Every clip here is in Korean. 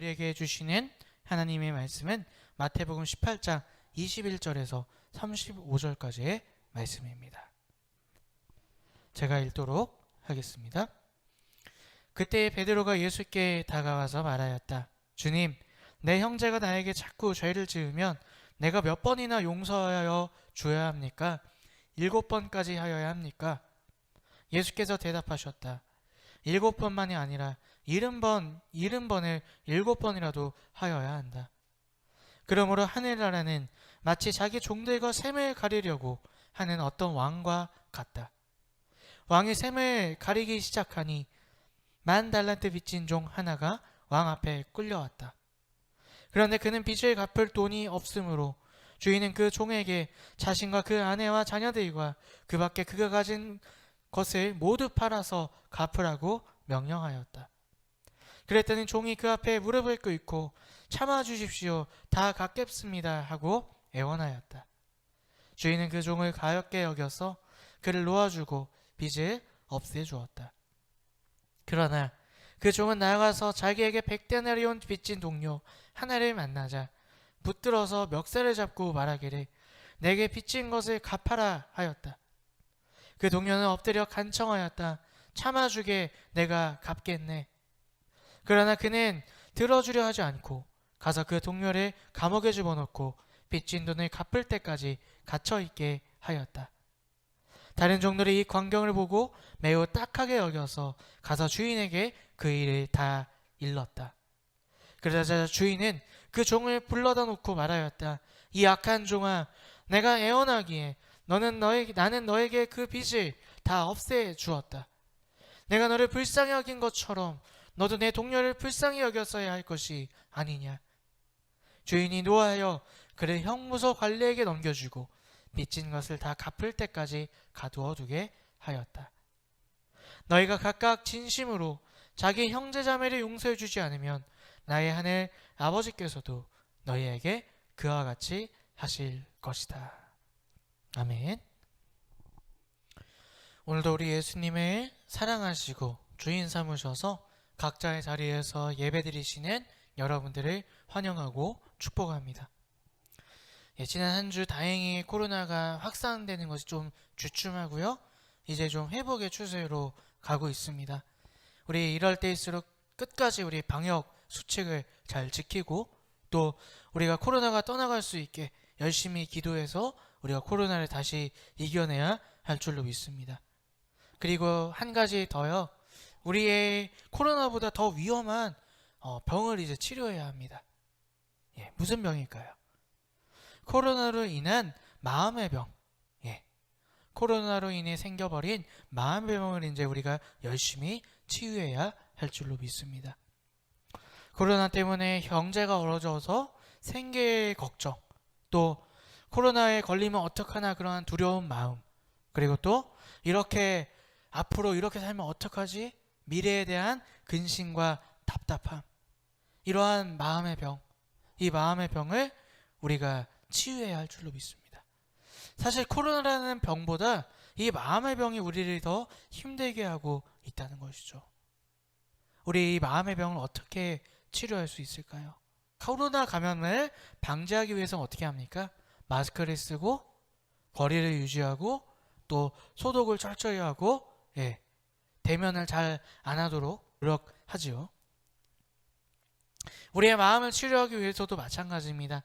우리에게 주시는 하나님의 말씀은 마태복음 18장 21절에서 35절까지의 말씀입니다. 제가 읽도록 하겠습니다. 그때 베드로가 예수께 다가와서 말하였다. 주님, 내 형제가 나에게 자꾸 죄를 지으면 내가 몇 번이나 용서하여 줘야 합니까? 7번까지 하여야 합니까? 예수께서 대답하셨다. 7번만이 아니라 70번을 7번이라도 하여야 한다. 그러므로 하늘나라는 마치 자기 종들과 샘을 가리려고 하는 어떤 왕과 같다. 왕이 샘을 가리기 시작하니 10,000달란트 빚진 종 하나가 왕 앞에 끌려왔다. 그런데 그는 빚을 갚을 돈이 없으므로 주인은 그 종에게 자신과 그 아내와 자녀들과 그 밖에 그가 가진 것을 모두 팔아서 갚으라고 명령하였다. 그랬더니 종이 그 앞에 무릎을 꿇고 참아주십시오, 다 갚겠습니다 하고 애원하였다. 주인은 그 종을 가엾게 여겨서 그를 놓아주고 빚을 없애주었다. 그러나 그 종은 나아가서 자기에게 100데나리온 빚진 동료 하나를 만나자 붙들어서 멱살을 잡고 말하기를 내게 빚진 것을 갚아라 하였다. 그 동료는 엎드려 간청하였다. 참아주게, 내가 갚겠네. 그러나 그는 들어주려 하지 않고 가서 그 동료를 감옥에 집어넣고 빚진 돈을 갚을 때까지 갇혀있게 하였다. 다른 종들이 이 광경을 보고 매우 딱하게 여겨서 가서 주인에게 그 일을 다 일렀다. 그러자 주인은 그 종을 불러다 놓고 말하였다. 이 악한 종아, 내가 애원하기에 나는 너에게 그 빚을 다 없애 주었다. 내가 너를 불쌍히 여긴 것처럼 너도 내 동료를 불쌍히 여겼어야 할 것이 아니냐. 주인이 노하여 그를 형무소 관리에게 넘겨주고 빚진 것을 다 갚을 때까지 가두어 두게 하였다. 너희가 각각 진심으로 자기 형제자매를 용서해 주지 않으면 나의 하늘 아버지께서도 너희에게 그와 같이 하실 것이다. 아멘. 오늘도 우리 예수님을 사랑하시고 주인 삼으셔서 각자의 자리에서 예배드리시는 여러분들을 환영하고 축복합니다. 지난 한 주 다행히 코로나가 확산되는 것이 좀 주춤하고요. 이제 좀 회복의 추세로 가고 있습니다. 우리 이럴 때일수록 끝까지 우리 방역 수칙을 잘 지키고 또 우리가 코로나가 떠나갈 수 있게 열심히 기도해서 우리가 코로나를 다시 이겨내야 할 줄로 믿습니다. 그리고 한 가지 더요. 우리의 코로나보다 더 위험한 병을 이제 치료해야 합니다. 무슨 병일까요? 코로나로 인한 마음의 병. 코로나로 인해 생겨버린 마음의 병을 이제 우리가 열심히 치유해야 할 줄로 믿습니다. 코로나 때문에 경제가 어려져서 생계의 걱정, 또 코로나에 걸리면 어떡하나 그러한 두려운 마음, 그리고 또 이렇게 앞으로 이렇게 살면 어떡하지? 미래에 대한 근심과 답답함, 이러한 마음의 병, 이 마음의 병을 우리가 치유해야 할 줄로 믿습니다. 사실 코로나라는 병보다 이 마음의 병이 우리를 더 힘들게 하고 있다는 것이죠. 우리 이 마음의 병을 어떻게 치료할 수 있을까요? 코로나 감염을 방지하기 위해서는 어떻게 합니까? 마스크를 쓰고 거리를 유지하고 또 소독을 철저히 하고 대면을 잘 안 하도록 노력하지요. 우리의 마음을 치료하기 위해서도 마찬가지입니다.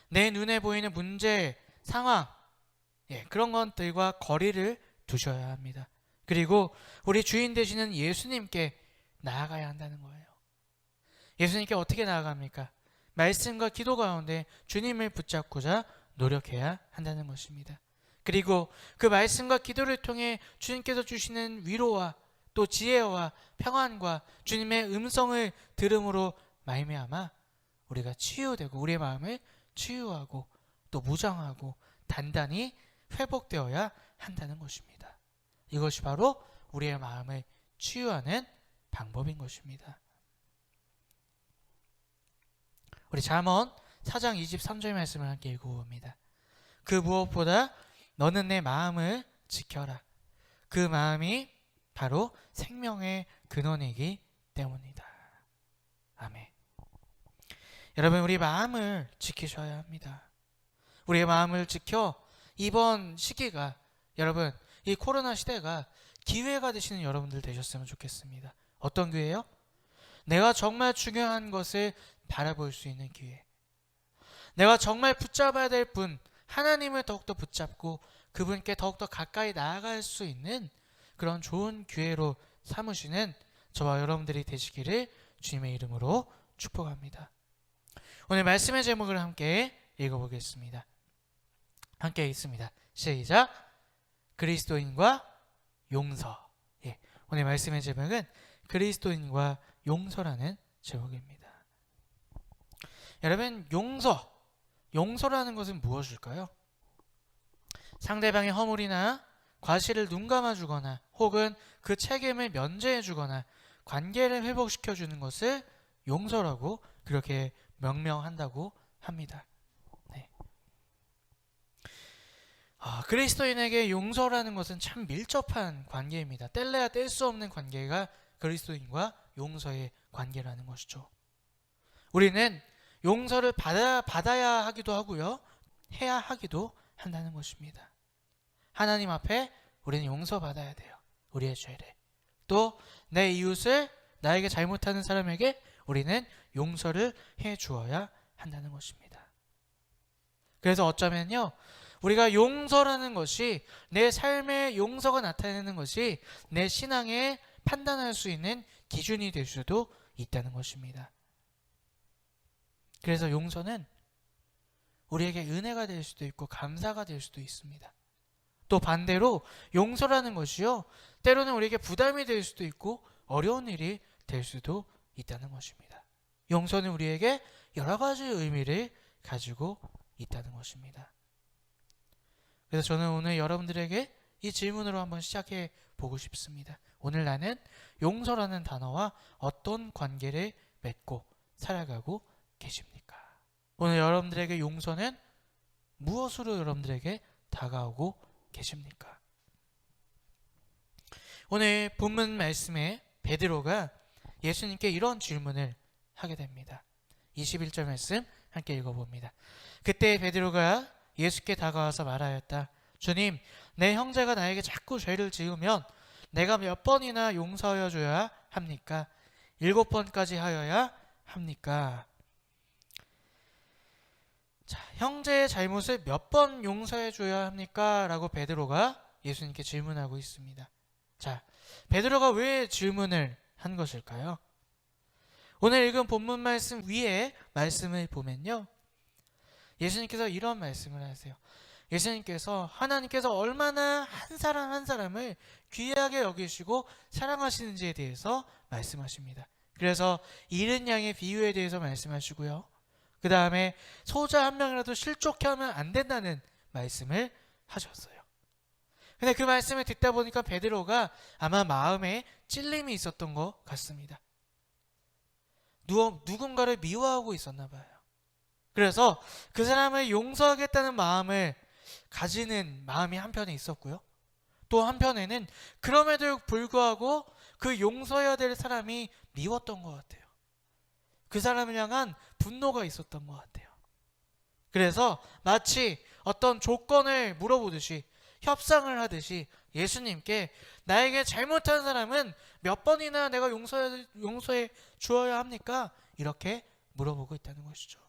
내 눈에 보이는 문제, 상황, 그런 것들과 거리를 두셔야 합니다. 그리고 우리 주인 되시는 예수님께 나아가야 한다는 거예요. 예수님께 어떻게 나아갑니까? 말씀과 기도 가운데 주님을 붙잡고자 노력해야 한다는 것입니다. 그리고 그 말씀과 기도를 통해 주님께서 주시는 위로와 또 지혜와 평안과 주님의 음성을 들음으로 말미암아 우리가 치유되고 우리의 마음을 치유하고 또 무장하고 단단히 회복되어야 한다는 것입니다. 이것이 바로 우리의 마음을 치유하는 방법인 것입니다. 우리 잠언 4장 23절 말씀을 함께 읽어봅니다. 그 무엇보다 너는 내 마음을 지켜라. 그 마음이 바로 생명의 근원이기 때문이다. 아멘. 여러분, 우리 마음을 지키셔야 합니다. 우리의 마음을 지켜 이번 시기가, 여러분, 이 코로나 시대가 기회가 되시는 여러분들 되셨으면 좋겠습니다. 어떤 기회요? 내가 정말 중요한 것을 바라볼 수 있는 기회. 내가 정말 붙잡아야 될 분, 하나님을 더욱더 붙잡고 그분께 더욱더 가까이 나아갈 수 있는 그런 좋은 기회로 삼으시는 저와 여러분들이 되시기를 주님의 이름으로 축복합니다. 오늘 말씀의 제목을 함께 읽어보겠습니다. 함께 읽습니다. 시작. 그리스도인과 용서. 예, 오늘 말씀의 제목은 그리스도인과 용서라는 제목입니다. 여러분, 용서라는 것은 무엇일까요? 상대방의 허물이나 과실을 눈감아주거나 혹은 그 책임을 면제해주거나 관계를 회복시켜주는 것을 용서라고 그렇게 명명한다고 합니다. 네. 그리스도인에게 용서라는 것은 참 밀접한 관계입니다. 뗄래야 뗄 수 없는 관계가 그리스도인과 용서의 관계라는 것이죠. 우리는 용서를 받아야 하기도 하고요, 해야 하기도 한다는 것입니다. 하나님 앞에 우리는 용서받아야 돼요. 우리의 죄를. 또 내 이웃을, 나에게 잘못하는 사람에게 우리는 용서를 해 주어야 한다는 것입니다. 그래서 어쩌면요, 우리가 용서라는 것이, 내 삶의 용서가 나타내는 것이 내 신앙에 판단할 수 있는 기준이 될 수도 있다는 것입니다. 그래서 용서는 우리에게 은혜가 될 수도 있고 감사가 될 수도 있습니다. 또 반대로 용서라는 것이요, 때로는 우리에게 부담이 될 수도 있고 어려운 일이 될 수도 있다는 것입니다. 용서는 우리에게 여러 가지 의미를 가지고 있다는 것입니다. 그래서 저는 오늘 여러분들에게 이 질문으로 한번 시작해 보고 싶습니다. 오늘 나는 용서라는 단어와 어떤 관계를 맺고 살아가고 계십니까? 오늘 여러분들에게 용서는 무엇으로 여러분들에게 다가오고 계십니까? 오늘 본문 말씀에 베드로가 예수님께 이런 질문을 하게 됩니다. 21절 말씀 함께 읽어봅니다. 그때 베드로가 예수께 다가와서 말하였다. 주님, 내 형제가 나에게 자꾸 죄를 지으면 내가 몇 번이나 용서하여 줘야 합니까? 7번까지 하여야 합니까? 자, 형제의 잘못을 몇 번 용서해 줘야 합니까? 라고 베드로가 예수님께 질문하고 있습니다. 자, 베드로가 왜 질문을 한 것일까요? 오늘 읽은 본문 말씀 위에 말씀을 보면요, 예수님께서 이런 말씀을 하세요. 예수님께서, 하나님께서 얼마나 한 사람 한 사람을 귀하게 여기시고 사랑하시는지에 대해서 말씀하십니다. 그래서 잃은 양의 비유에 대해서 말씀하시고요, 그 다음에 소자 한 명이라도 실족해 하면 안 된다는 말씀을 하셨어요. 근데 그 말씀을 듣다 보니까 베드로가 아마 마음에 찔림이 있었던 것 같습니다. 누군가를 미워하고 있었나 봐요. 그래서 그 사람을 용서하겠다는 마음을 가지는 마음이 한편에 있었고요, 또 한편에는 그럼에도 불구하고 그 용서해야 될 사람이 미웠던 것 같아요. 그 사람을 향한 분노가 있었던 것 같아요. 그래서 마치 어떤 조건을 물어보듯이, 협상을 하듯이 예수님께 나에게 잘못한 사람은 몇 번이나 내가 용서해 주어야 합니까? 이렇게 물어보고 있다는 것이죠.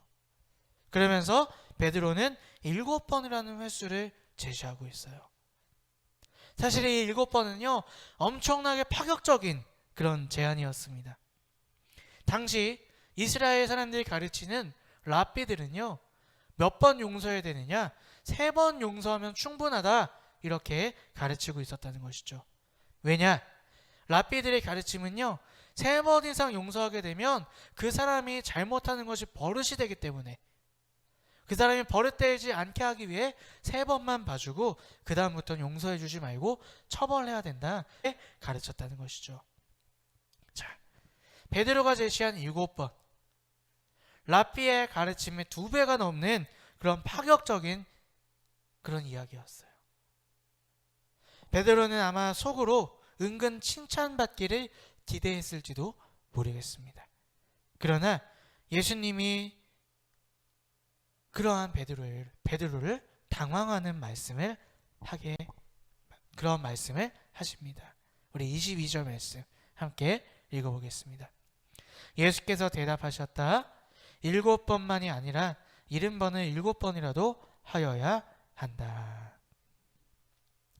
그러면서 베드로는 7번이라는 횟수를 제시하고 있어요. 사실 이 7번은요, 엄청나게 파격적인 그런 제안이었습니다. 당시 이스라엘 사람들이 가르치는 랍비들은요, 몇 번 용서해야 되느냐, 3번 용서하면 충분하다, 이렇게 가르치고 있었다는 것이죠. 왜냐? 랍비들의 가르침은요, 3번 이상 용서하게 되면 그 사람이 잘못하는 것이 버릇이 되기 때문에 그 사람이 버릇되지 않게 하기 위해 3번만 봐주고 그 다음부터는 용서해 주지 말고 처벌해야 된다, 가르쳤다는 것이죠. 자, 베드로가 제시한 7번, 랍비의 가르침의 2배가 넘는 그런 파격적인 그런 이야기였어요. 베드로는 아마 속으로 은근 칭찬받기를 기대했을지도 모르겠습니다. 그러나 예수님이 그러한 베드로를 당황하는 말씀을 하게 그런 말씀을 하십니다. 우리 22절 말씀 함께 읽어보겠습니다. 예수께서 대답하셨다. 7번만이 아니라 70번을 7번이라도 하여야 한다.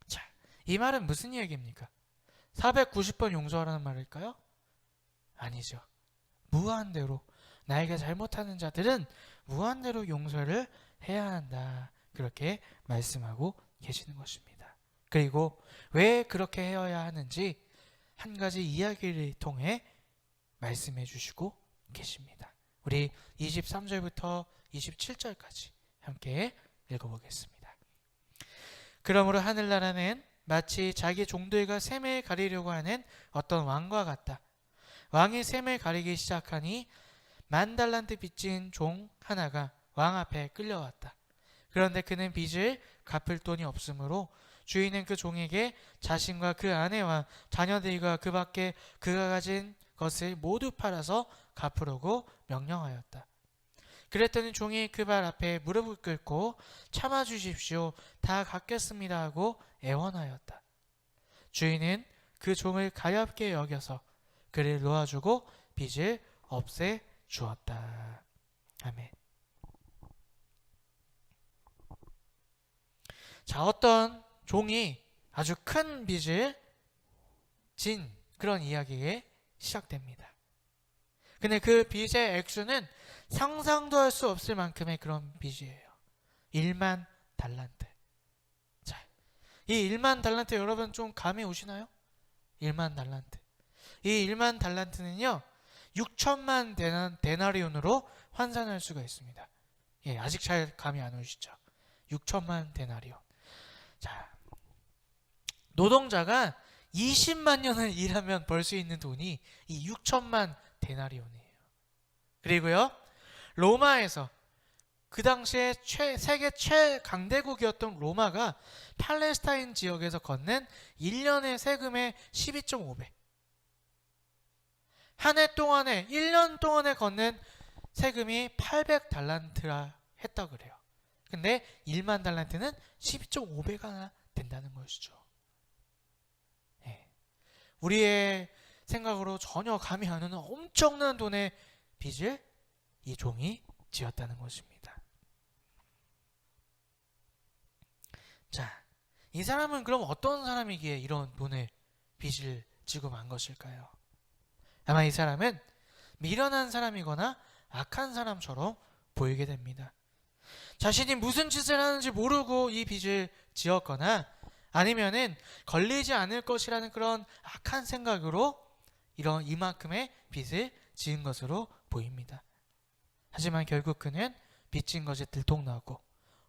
자, 이 말은 무슨 얘기입니까? 490번 용서하라는 말일까요? 아니죠. 무한대로 나에게 잘못하는 자들은 무한대로 용서를 해야 한다. 그렇게 말씀하고 계시는 것입니다. 그리고 왜 그렇게 해야 하는지 한 가지 이야기를 통해 말씀해 주시고 계십니다. 우리 23절부터 27절까지 함께 읽어보겠습니다. 그러므로 하늘나라는 마치 자기 종들과 샘을 가리려고 하는 어떤 왕과 같다. 왕이 샘을 가리기 시작하니 10,000달란트 빚진 종 하나가 왕 앞에 끌려왔다. 그런데 그는 빚을 갚을 돈이 없으므로 주인은 그 종에게 자신과 그 아내와 자녀들과 그 밖에 그가 가진 것을 모두 팔아서 갚으라고 명령하였다. 그랬더니 종이 그 발 앞에 무릎을 꿇고 참아주십시오. 다 갚겠습니다 하고 애원하였다. 주인은 그 종을 가엾게 여겨서 그를 놓아주고 빚을 없애 주었다. 아멘. 자, 어떤 종이 아주 큰 빚을 진 그런 이야기에 시작됩니다. 근데 그 빚의 액수는 상상도 할 수 없을 만큼의 그런 빚이에요. 1만 달란트. 자, 이 1만 달란트 여러분 좀 감이 오시나요? 1만 달란트. 이 1만 달란트는요 6천만 데나리온으로 환산할 수가 있습니다. 예, 아직 잘 감이 안 오시죠? 6천만 데나리온. 자, 노동자가 20만 년을 일하면 벌 수 있는 돈이 이 6천만 데나리온이에요. 그리고요, 로마에서 그 당시에 세계 최강대국이었던 로마가 팔레스타인 지역에서 걷는 1년의 세금의 12.5배. 한 해 동안에 1년 동안에 걷는 세금이 800달란트라 했다 그래요. 근데 1만 달란트는 12.5배가 된다는 것이죠. 네. 우리의 생각으로 전혀 감이 안 오는 엄청난 돈의 빚을 이 종이 지었다는 것입니다. 자, 이 사람은 그럼 어떤 사람이기에 이런 돈의 빚을 지고 만 것일까요? 아마 이 사람은 미련한 사람이거나 악한 사람처럼 보이게 됩니다. 자신이 무슨 짓을 하는지 모르고 이 빚을 지었거나 아니면은 걸리지 않을 것이라는 그런 악한 생각으로 이만큼의 빚을 지은 것으로 보입니다. 하지만 결국 그는 빚진 것이 들통나고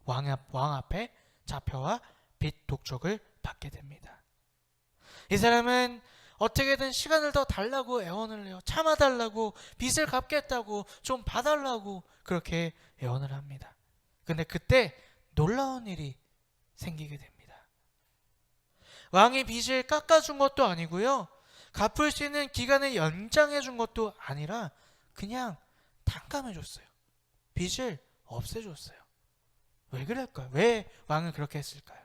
왕 앞에 잡혀와 빚 독촉을 받게 됩니다. 이 사람은 어떻게든 시간을 더 달라고 애원을 해요. 참아달라고, 빚을 갚겠다고, 좀 봐달라고 그렇게 애원을 합니다. 근데 그때 놀라운 일이 생기게 됩니다. 왕이 빚을 깎아준 것도 아니고요, 갚을 수 있는 기간을 연장해 준 것도 아니라 그냥 탕감해 줬어요. 빚을 없애줬어요. 왜 그럴까요? 왜 왕은 그렇게 했을까요?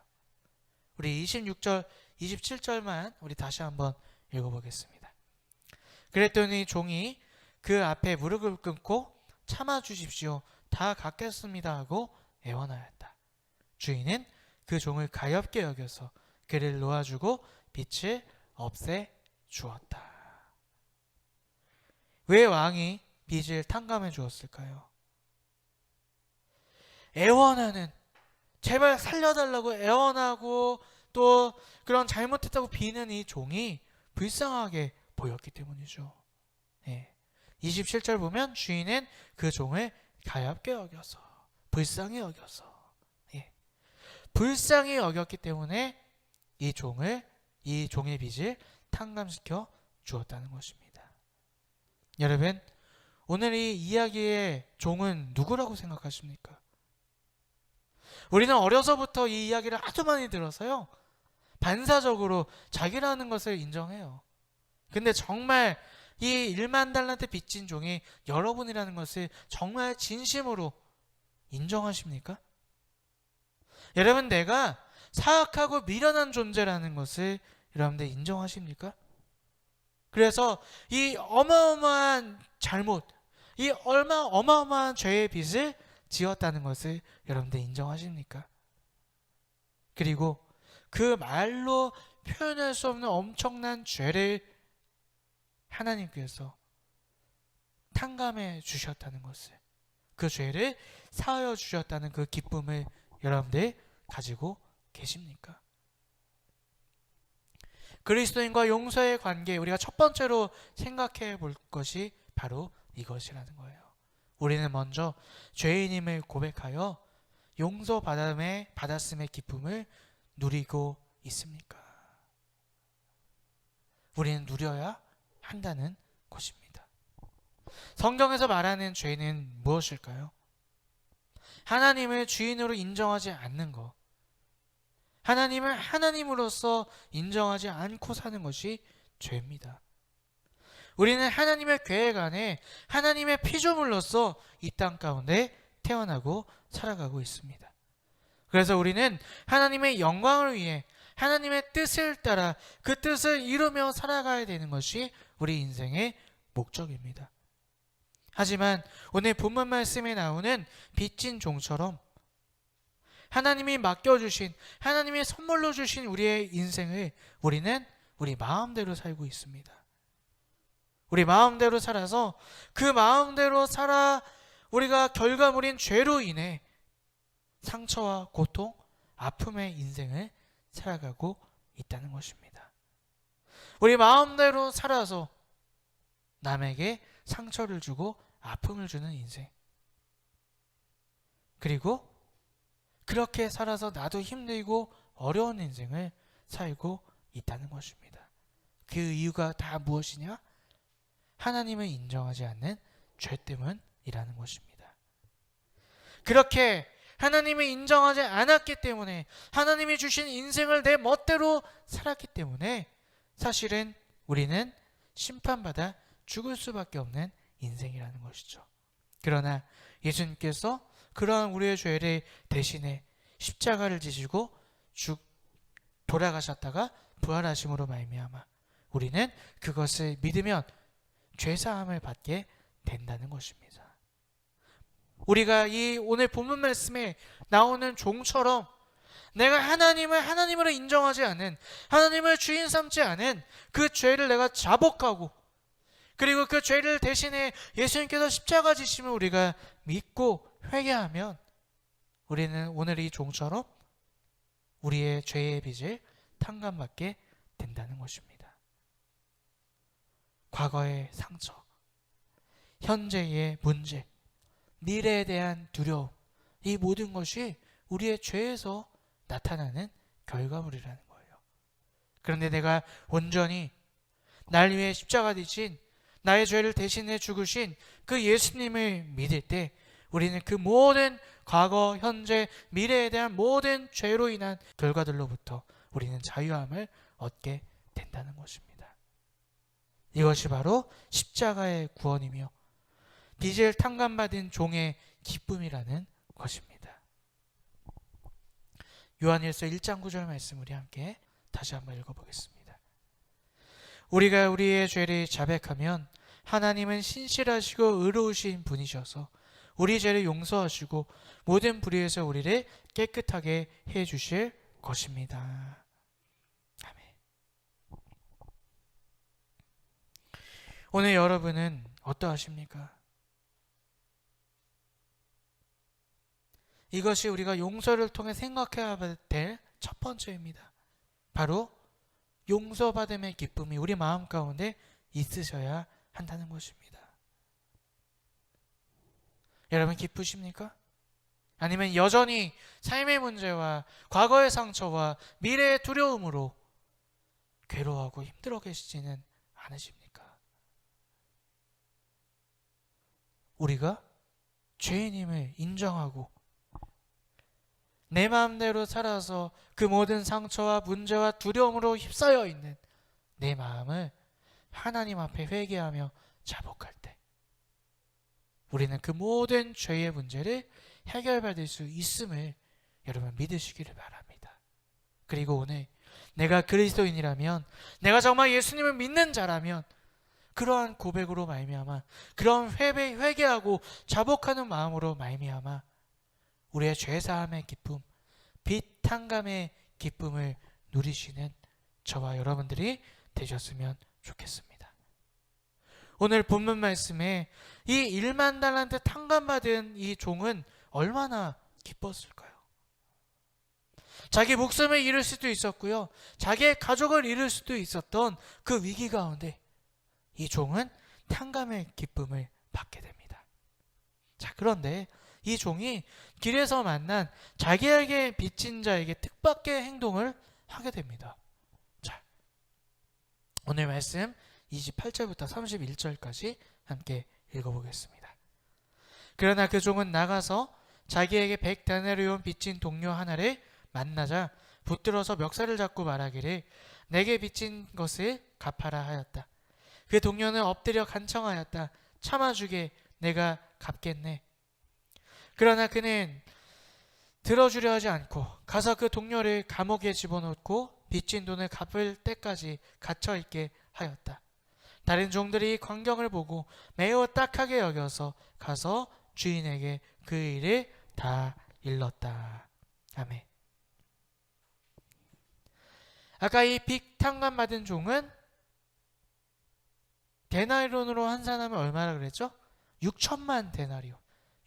우리 26절, 27절만 우리 다시 한번 읽어보겠습니다. 그랬더니 종이 그 앞에 무릎을 꿇고 참아주십시오. 다 갚겠습니다 하고 애원하였다. 주인은 그 종을 가엾게 여겨서 그를 놓아주고 빚을 없애 주었다. 왜 왕이 빚을 탕감해 주었을까요? 애원하는, 제발 살려달라고 애원하고 또 그런 잘못했다고 비는 이 종이 불쌍하게 보였기 때문이죠. 네. 27절 보면 주인은 그 종을 가엾게 여겨서, 불쌍히 여겨서, 예. 불쌍히 여겼기 때문에 이 종의 빚을 탕감시켜 주었다는 것입니다. 여러분, 오늘 이 이야기의 종은 누구라고 생각하십니까? 우리는 어려서부터 이 이야기를 아주 많이 들어서요, 반사적으로 자기라는 것을 인정해요. 근데 정말 이 1만 달란트 빚진 종이 여러분이라는 것을 정말 진심으로 인정하십니까? 여러분, 내가 사악하고 미련한 존재라는 것을 여러분들 인정하십니까? 그래서 이 어마어마한 잘못, 이 어마어마한 죄의 빚을 지었다는 것을 여러분들 인정하십니까? 그리고 그 말로 표현할 수 없는 엄청난 죄를 하나님께서 탕감해 주셨다는 것을, 그 죄를 사하여 주셨다는 그 기쁨을 여러분들 가지고 계십니까? 그리스도인과 용서의 관계, 우리가 첫 번째로 생각해 볼 것이 바로 이것이라는 거예요. 우리는 먼저 죄인임을 고백하여 받았음의 기쁨을 누리고 있습니까? 우리는 누려야 한다는 것입니다. 성경에서 말하는 죄는 무엇일까요? 하나님을 주인으로 인정하지 않는 것, 하나님을 하나님으로서 인정하지 않고 사는 것이 죄입니다. 우리는 하나님의 계획 안에 하나님의 피조물로서 이 땅 가운데 태어나고 살아가고 있습니다. 그래서 우리는 하나님의 영광을 위해 하나님의 뜻을 따라 그 뜻을 이루며 살아가야 되는 것이 우리 인생의 목적입니다. 하지만 오늘 본문 말씀에 나오는 빚진 종처럼 하나님이 맡겨주신, 하나님의 선물로 주신 우리의 인생을 우리는 우리 마음대로 살고 있습니다. 우리 마음대로 살아서 그 마음대로 살아 우리가 결과물인 죄로 인해 상처와 고통, 아픔의 인생을 살아가고 있다는 것입니다. 우리 마음대로 살아서 남에게 상처를 주고 아픔을 주는 인생, 그리고 그렇게 살아서 나도 힘들고 어려운 인생을 살고 있다는 것입니다. 그 이유가 다 무엇이냐? 하나님을 인정하지 않는 죄 때문이라는 것입니다. 그렇게 하나님을 인정하지 않았기 때문에, 하나님이 주신 인생을 내 멋대로 살았기 때문에 사실은 우리는 심판받아 죽을 수밖에 없는 인생이라는 것이죠. 그러나 예수님께서 그러한 우리의 죄를 대신해 십자가를 지시고 돌아가셨다가 부활하심으로 말미암아 우리는 그것을 믿으면 죄사함을 받게 된다는 것입니다. 우리가 이 오늘 본문 말씀에 나오는 종처럼 내가 하나님을 하나님으로 인정하지 않은, 하나님을 주인 삼지 않은 그 죄를 내가 자복하고, 그리고 그 죄를 대신해 예수님께서 십자가 지심을 우리가 믿고 회개하면 우리는 오늘 이 종처럼 우리의 죄의 빚을 탕감받게 된다는 것입니다. 과거의 상처, 현재의 문제, 미래에 대한 두려움, 이 모든 것이 우리의 죄에서 나타나는 결과물이라는 거예요. 그런데 내가 온전히 날 위해 십자가 지신, 나의 죄를 대신해 죽으신 그 예수님을 믿을 때 우리는 그 모든 과거, 현재, 미래에 대한 모든 죄로 인한 결과들로부터 우리는 자유함을 얻게 된다는 것입니다. 이것이 바로 십자가의 구원이며 빚을 탕감받은 종의 기쁨이라는 것입니다. 요한일서 1장 9절 말씀 우리 함께 다시 한번 읽어보겠습니다. 우리가 우리의 죄를 자백하면 하나님은 신실하시고 의로우신 분이셔서 우리 죄를 용서하시고 모든 불의에서 우리를 깨끗하게 해주실 것입니다. 아멘. 오늘 여러분은 어떠하십니까? 이것이 우리가 용서를 통해 생각해야 될 첫 번째입니다. 바로 용서받음의 기쁨이 우리 마음 가운데 있으셔야 한다는 것입니다. 여러분 기쁘십니까? 아니면 여전히 삶의 문제와 과거의 상처와 미래의 두려움으로 괴로워하고 힘들어 계시지는 않으십니까? 우리가 죄인임을 인정하고 내 마음대로 살아서 그 모든 상처와 문제와 두려움으로 휩싸여 있는 내 마음을 하나님 앞에 회개하며 자복할 때 우리는 그 모든 죄의 문제를 해결받을 수 있음을 여러분 믿으시기를 바랍니다. 그리고 오늘 내가 그리스도인이라면, 내가 정말 예수님을 믿는 자라면 그러한 고백으로 말미암아, 그런 회개하고 자복하는 마음으로 말미암아 우리의 죄사함의 기쁨, 빛 탕감의 기쁨을 누리시는 저와 여러분들이 되셨으면 좋겠습니다. 오늘 본문 말씀에 이 1만 달란트 탕감받은 이 종은 얼마나 기뻤을까요? 자기 목숨을 잃을 수도 있었고요, 자기의 가족을 잃을 수도 있었던 그 위기 가운데 이 종은 탕감의 기쁨을 받게 됩니다. 자, 그런데 이 종이 길에서 만난 자기에게 빚진 자에게 뜻밖의 행동을 하게 됩니다. 자, 오늘 말씀 28절부터 31절까지 함께 읽어보겠습니다. 그러나 그 종은 나가서 자기에게 100데나리온 빚진 동료 하나를 만나자 붙들어서 멱살을 잡고 말하기를 내게 빚진 것을 갚아라 하였다. 그 동료는 엎드려 간청하였다. 참아주게, 내가 갚겠네. 그러나 그는 들어주려 하지 않고 가서 그 동료를 감옥에 집어넣고 빚진 돈을 갚을 때까지 갇혀있게 하였다. 다른 종들이 광경을 보고 매우 딱하게 여겨서 가서 주인에게 그 일을 다 일렀다. 아멘. 아까 이 빚 탕감 받은 종은 데나리온으로 환산하면 얼마나 그랬죠? 6천만 데나리온.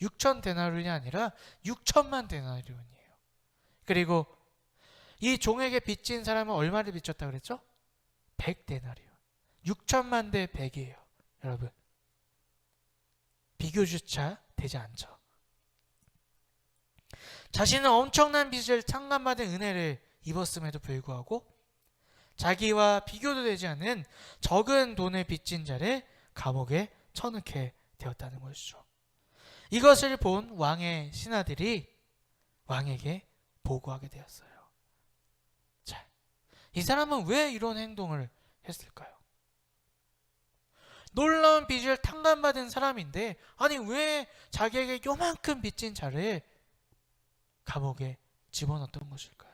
6천 데나리온이 아니라 6천만 데나리온이에요. 그리고 이 종에게 빚진 사람은 얼마를 빚졌다 그랬죠? 100데나리온. 6천만 대 100이에요. 여러분, 비교조차 되지 않죠. 자신은 엄청난 빚을 탕감받은 은혜를 입었음에도 불구하고 자기와 비교도 되지 않는 적은 돈을 빚진 자를 감옥에 쳐넣게 되었다는 것이죠. 이것을 본 왕의 신하들이 왕에게 보고하게 되었어요. 자, 이 사람은 왜 이런 행동을 했을까요? 놀라운 빚을 탕감받은 사람인데, 아니 왜 자기에게 요만큼 빚진 자를 감옥에 집어넣었던 것일까요?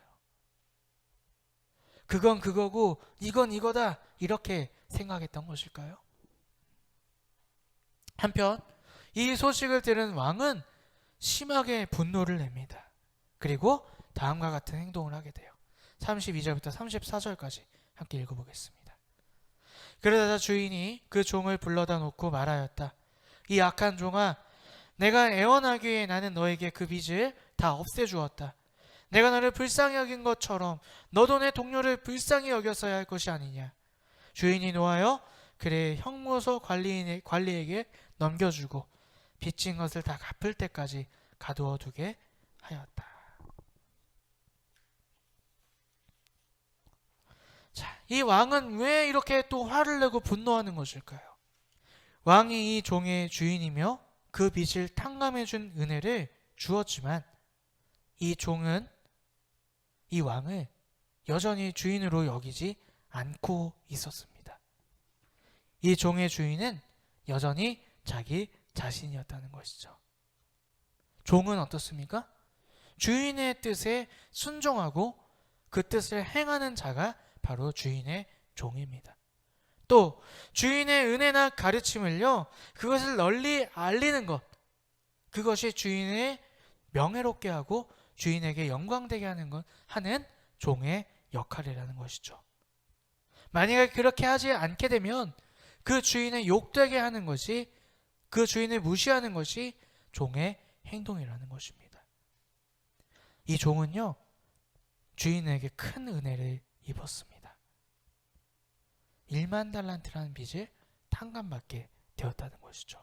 그건 그거고 이건 이거다, 이렇게 생각했던 것일까요? 한편 이 소식을 들은 왕은 심하게 분노를 냅니다. 그리고 다음과 같은 행동을 하게 돼요. 32절부터 34절까지 함께 읽어보겠습니다. 그러자 주인이 그 종을 불러다 놓고 말하였다. 이 악한 종아, 내가 애원하기 위해 나는 너에게 그 빚을 다 없애주었다. 내가 너를 불쌍히 여긴 것처럼 너도 내 동료를 불쌍히 여겼어야 할 것이 아니냐. 주인이 노하여 그의 형무소 관리에게 넘겨주고 빚진 것을 다 갚을 때까지 가두어 두게 하였다. 자, 이 왕은 왜 이렇게 또 화를 내고 분노하는 것일까요? 왕이 이 종의 주인이며 그 빚을 탕감해 준 은혜를 주었지만 이 종은 이 왕을 여전히 주인으로 여기지 않고 있었습니다. 이 종의 주인은 여전히 자기 자신이었다는 것이죠. 종은 어떻습니까? 주인의 뜻에 순종하고 그 뜻을 행하는 자가 바로 주인의 종입니다. 또 주인의 은혜나 가르침을요, 그것을 널리 알리는 것, 그것이 주인의 명예롭게 하고 주인에게 영광되게 하는 종의 역할이라는 것이죠. 만약에 그렇게 하지 않게 되면 그 주인을 욕되게 하는 것이, 그 주인을 무시하는 것이 종의 행동이라는 것입니다. 이 종은요, 주인에게 큰 은혜를 입었습니다. 1만 달란트라는 빚을 탕감받게 되었다는 것이죠.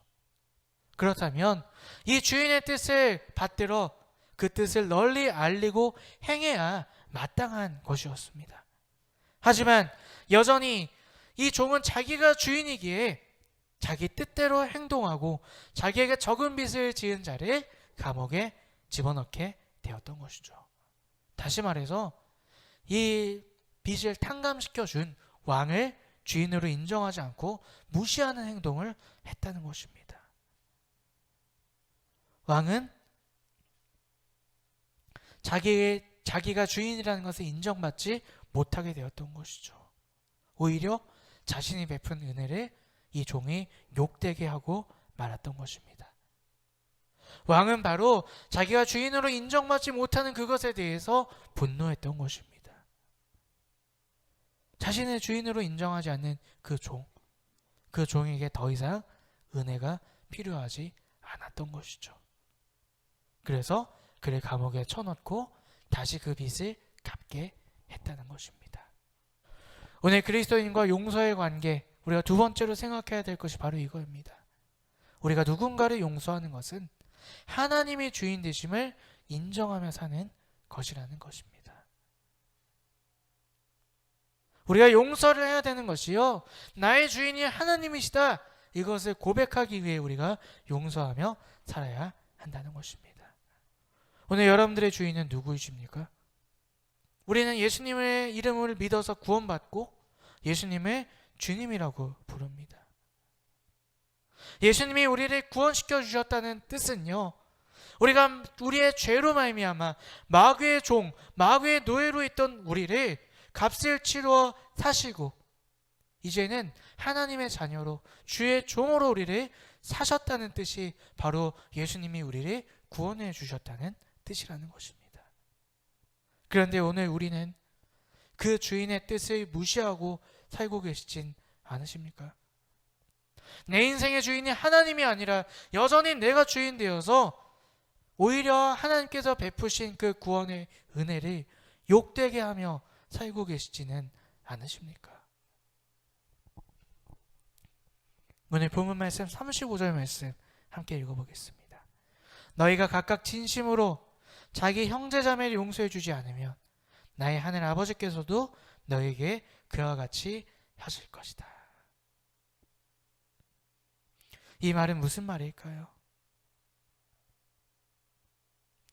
그렇다면 이 주인의 뜻을 받들어 그 뜻을 널리 알리고 행해야 마땅한 것이었습니다. 하지만 여전히 이 종은 자기가 주인이기에 자기 뜻대로 행동하고 자기에게 적은 빚을 지은 자를 감옥에 집어넣게 되었던 것이죠. 다시 말해서 이 빚을 탕감시켜준 왕을 주인으로 인정하지 않고 무시하는 행동을 했다는 것입니다. 왕은 자기가 주인이라는 것을 인정받지 못하게 되었던 것이죠. 오히려 자신이 베푼 은혜를 이 종이 욕되게 하고 말았던 것입니다. 왕은 바로 자기가 주인으로 인정받지 못하는 그것에 대해서 분노했던 것입니다. 자신의 주인으로 인정하지 않는 그 종에게 더 이상 은혜가 필요하지 않았던 것이죠. 그래서 그를 감옥에 쳐넣고 다시 그 빚을 갚게 했다는 것입니다. 오늘 그리스도인과 용서의 관계, 우리가 두 번째로 생각해야 될 것이 바로 이거입니다. 우리가 누군가를 용서하는 것은 하나님의 주인 되심을 인정하며 사는 것이라는 것입니다. 우리가 용서를 해야 되는 것이요, 나의 주인이 하나님이시다, 이것을 고백하기 위해 우리가 용서하며 살아야 한다는 것입니다. 오늘 여러분들의 주인은 누구이십니까? 우리는 예수님의 이름을 믿어서 구원받고 예수님을 주님이라고 부릅니다. 예수님이 우리를 구원시켜 주셨다는 뜻은요, 우리가 우리의 죄로 말미암아 마귀의 종, 마귀의 노예로 있던 우리를 값을 치루어 사시고 이제는 하나님의 자녀로 주의 종으로 우리를 사셨다는 뜻이 바로 예수님이 우리를 구원해 주셨다는 뜻이라는 것입니다. 그런데 오늘 우리는 그 주인의 뜻을 무시하고 살고 계시진 않으십니까? 내 인생의 주인이 하나님이 아니라 여전히 내가 주인 되어서 오히려 하나님께서 베푸신 그 구원의 은혜를 욕되게 하며 살고 계시지는 않으십니까? 오늘 본문 말씀 35절 말씀 함께 읽어보겠습니다. 너희가 각각 진심으로 자기 형제자매를 용서해 주지 않으면 나의 하늘 아버지께서도 너에게 그와 같이 하실 것이다. 이 말은 무슨 말일까요?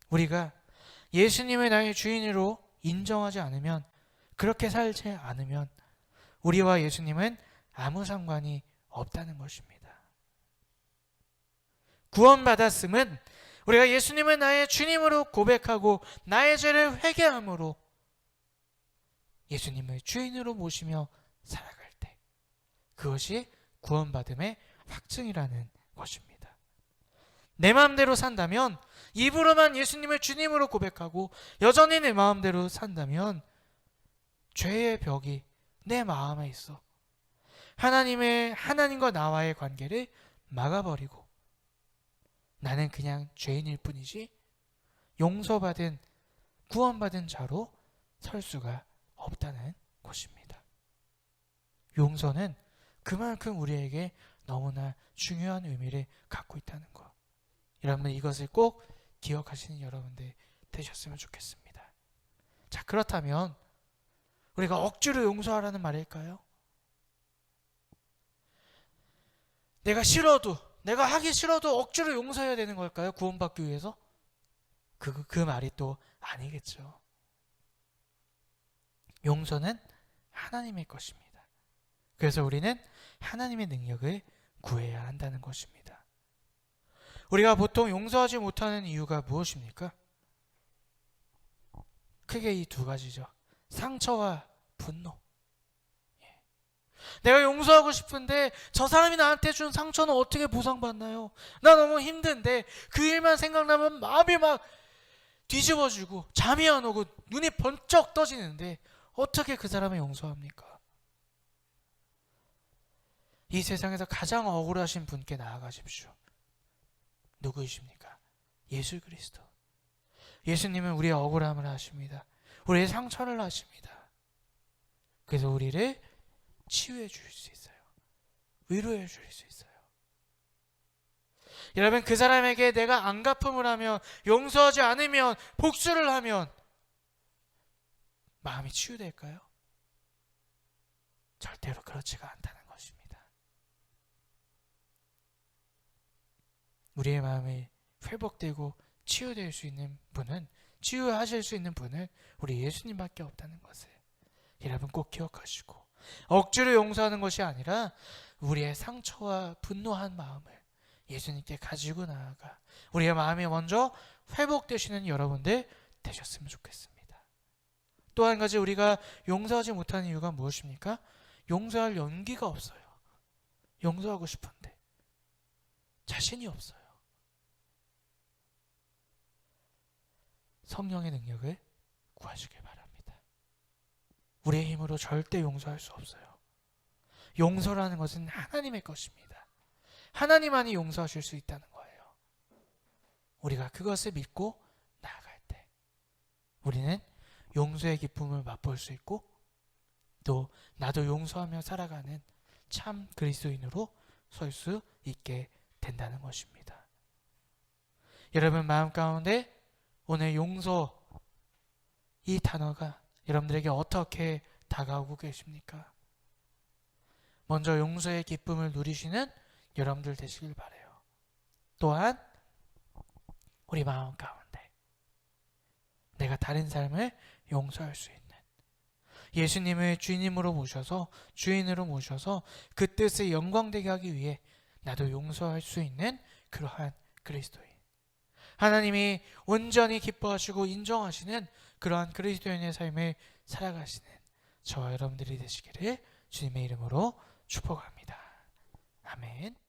우리가 예수님을 나의 주인으로 인정하지 않으면, 그렇게 살지 않으면 우리와 예수님은 아무 상관이 없다는 것입니다. 구원받았음은 우리가 예수님을 나의 주님으로 고백하고 나의 죄를 회개함으로 예수님을 주인으로 모시며 살아갈 때, 그것이 구원받음의 확증이라는 것입니다. 내 마음대로 산다면, 입으로만 예수님을 주님으로 고백하고 여전히 내 마음대로 산다면 죄의 벽이 내 마음에 있어 하나님과 나와의 관계를 막아버리고 나는 그냥 죄인일 뿐이지 용서받은, 구원받은 자로 설 수가 없다는 것입니다. 용서는 그만큼 우리에게 너무나 중요한 의미를 갖고 있다는 것. 여러분, 이것을 꼭 기억하시는 여러분들 되셨으면 좋겠습니다. 자, 그렇다면 우리가 억지로 용서하라는 말일까요? 내가 하기 싫어도 억지로 용서해야 되는 걸까요? 구원받기 위해서? 그 말이 또 아니겠죠. 용서는 하나님의 것입니다. 그래서 우리는 하나님의 능력을 구해야 한다는 것입니다. 우리가 보통 용서하지 못하는 이유가 무엇입니까? 크게 이 두 가지죠. 상처와 분노. 내가 용서하고 싶은데 저 사람이 나한테 준 상처는 어떻게 보상받나요? 나 너무 힘든데 그 일만 생각나면 마음이 막 뒤집어지고 잠이 안 오고 눈이 번쩍 떠지는데 어떻게 그 사람을 용서합니까? 이 세상에서 가장 억울하신 분께 나아가십시오. 누구이십니까? 예수 그리스도. 예수님은 우리의 억울함을 아십니다. 우리의 상처를 아십니다. 그래서 우리를 치유해 주실 수 있어요. 위로해 주실 수 있어요. 여러분, 그 사람에게 내가 안갚음을 하면, 용서하지 않으면, 복수를 하면 마음이 치유될까요? 절대로 그렇지가 않다는 것입니다. 우리의 마음이 회복되고 치유될 수 있는 분은, 치유하실 수 있는 분은 우리 예수님밖에 없다는 것을 여러분 꼭 기억하시고, 억지로 용서하는 것이 아니라 우리의 상처와 분노한 마음을 예수님께 가지고 나아가 우리의 마음이 먼저 회복되시는 여러분들 되셨으면 좋겠습니다. 또 한 가지 우리가 용서하지 못하는 이유가 무엇입니까? 용서할 용기가 없어요. 용서하고 싶은데 자신이 없어요. 성령의 능력을 구하시길 바랍니다. 우리의 힘으로 절대 용서할 수 없어요. 용서라는 것은 하나님의 것입니다. 하나님만이 용서하실 수 있다는 거예요. 우리가 그것을 믿고 나아갈 때 우리는 용서의 기쁨을 맛볼 수 있고 또 나도 용서하며 살아가는 참 그리스도인으로 설 수 있게 된다는 것입니다. 여러분 마음 가운데 오늘 용서 이 단어가 여러분들에게 어떻게 다가오고 계십니까? 먼저 용서의 기쁨을 누리시는 여러분들 되시길 바라요. 또한 우리 마음 가운데 내가 다른 사람을 용서할 수 있는 예수님을 주인으로 모셔서 그 뜻을 영광되게 하기 위해 나도 용서할 수 있는 그러한 그리스도인, 하나님이 온전히 기뻐하시고 인정하시는 그러한 그리스도인의 삶을 살아가시는 저와 여러분들이 되시기를 주님의 이름으로 축복합니다. 아멘.